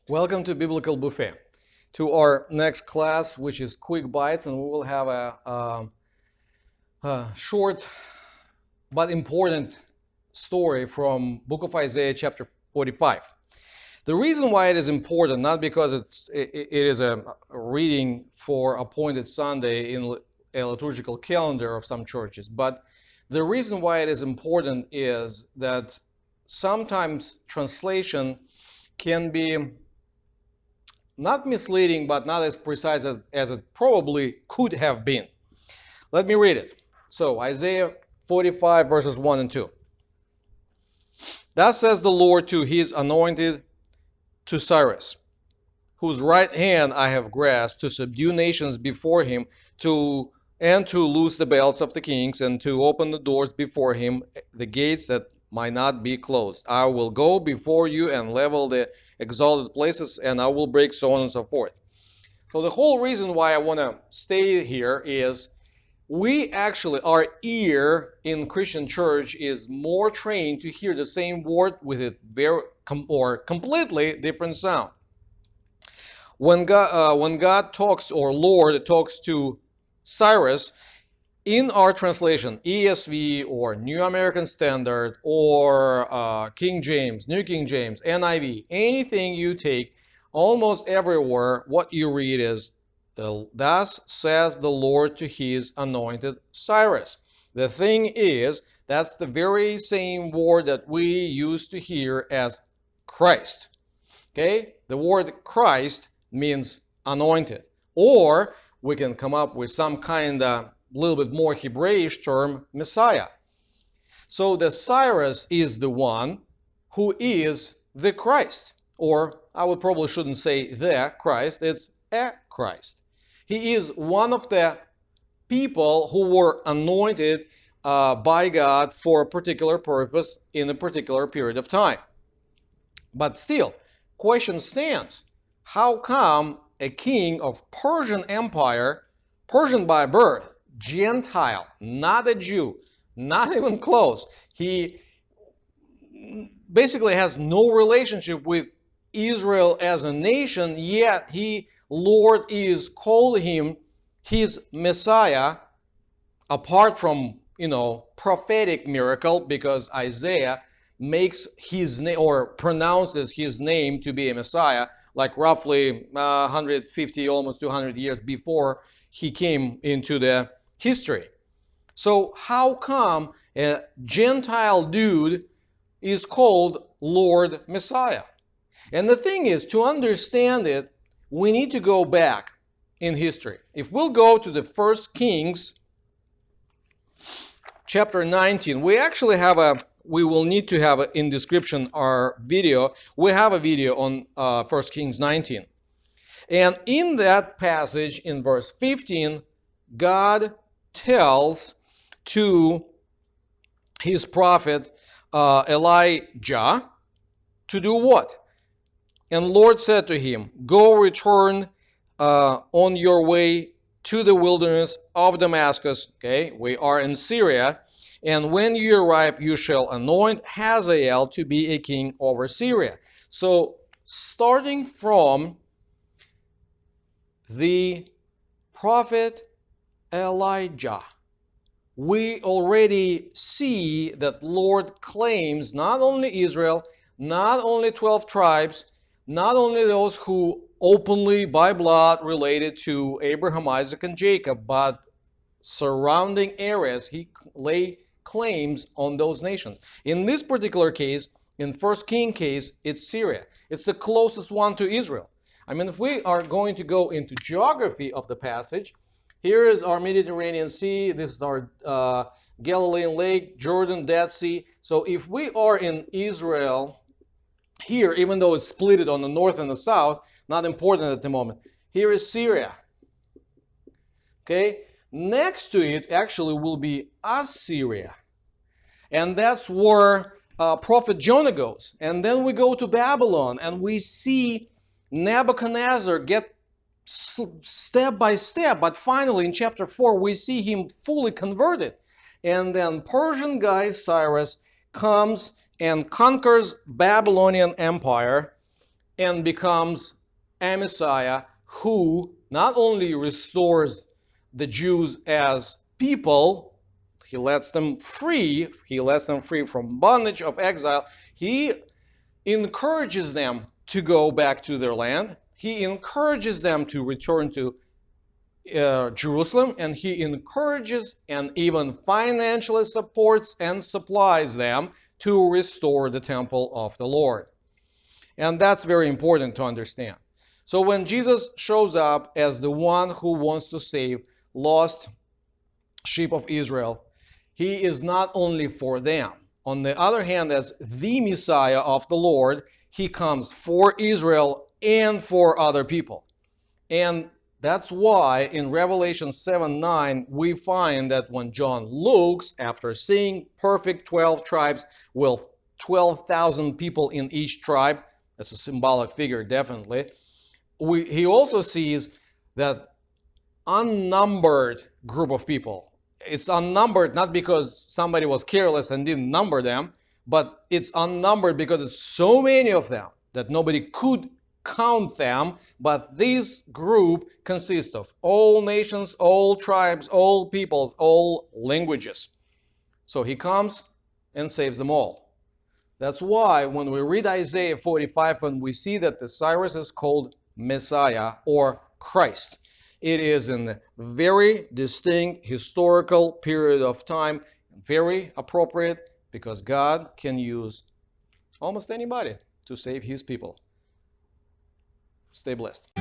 Welcome to Biblical Buffet, to our next class, which is Quick Bites, and we will have a short but important story from Book of Isaiah, chapter 45. The reason why it is important, not because it is a reading for appointed Sunday in a liturgical calendar of some churches, but the reason why it is important is that sometimes translation can be not misleading, but not as precise as it probably could have been. Let me read it. So, Isaiah 45, verses 1 and 2. Thus says the Lord to his anointed, to Cyrus, whose right hand I have grasped, to subdue nations before him, to loose the belts of the kings, and to open the doors before him, the gates that might not be closed. I will go before you and level the exalted places, and I will break, so on and so forth. So the whole reason why I want to stay here is we actually, our ear in Christian church is more trained to hear the same word with a completely different sound. When God talks, or Lord talks to Cyrus, in our translation, ESV or New American Standard or King James, New King James, NIV, anything you take, almost everywhere what you read is, thus says the Lord to his anointed Cyrus. The thing is, that's the very same word that we used to hear as Christ. Okay? The word Christ means anointed. Or we can come up with some kind of little bit more Hebraish term, Messiah. So the Cyrus is the one who is the Christ. Or I would probably shouldn't say the Christ, it's a Christ. He is one of the people who were anointed by God for a particular purpose in a particular period of time. But still, question stands. How come a king of Persian Empire, Persian by birth, Gentile, not a Jew, not even close. He basically has no relationship with Israel as a nation, yet Lord is calling him his Messiah, apart from, prophetic miracle, because Isaiah makes his name or pronounces his name to be a Messiah, like roughly 150, almost 200 years before he came into the history. So how come a Gentile dude is called Lord Messiah? And the thing is, to understand it, we need to go back in history. If we'll go to the 1 Kings chapter 19, we will need to have in description our video. We have a video on 1 Kings 19. And in that passage, in verse 15, God tells to his prophet Elijah to do what? And Lord said to him, go return on your way to the wilderness of Damascus. Okay, we are in Syria. And when you arrive, you shall anoint Hazael to be a king over Syria. So starting from the prophet Elijah, we already see that Lord claims not only Israel, not only 12 tribes, not only those who openly by blood related to Abraham, Isaac, and Jacob, but surrounding areas. He lay claims on those nations. In this particular case, in 1 King case, it's Syria. It's the closest one to Israel. I mean, if we are going to go into geography of the passage, here is our Mediterranean Sea. This is our Galilean Lake, Jordan, Dead Sea. So if we are in Israel here, even though it's split on the north and the south, not important at the moment. Here is Syria. Okay? Next to it actually will be Assyria. And that's where Prophet Jonah goes. And then we go to Babylon and we see Nebuchadnezzar get step by step, but finally in chapter 4 we see him fully converted. And then Persian guy Cyrus comes and conquers Babylonian Empire, and becomes a Messiah who not only restores the Jews as people, he lets them free from bondage of exile. He encourages them to go back to their land. He encourages them to return to Jerusalem, and he encourages and even financially supports and supplies them to restore the temple of the Lord. And that's very important to understand. So when Jesus shows up as the one who wants to save lost sheep of Israel, he is not only for them. On the other hand, as the Messiah of the Lord, he comes for Israel and for other people. And that's why in Revelation 7:9 we find that when John looks, after seeing perfect 12 tribes with 12,000 people in each tribe, that's a symbolic figure definitely, he also sees that unnumbered group of people. It's unnumbered not because somebody was careless and didn't number them, but it's unnumbered because it's so many of them that nobody could count them. But this group consists of all nations, all tribes, all peoples, all languages. So he comes and saves them all. That's why when we read Isaiah 45 and we see that the Cyrus is called Messiah or Christ, it is in a very distinct historical period of time, very appropriate, because God can use almost anybody to save his people. Stay blessed.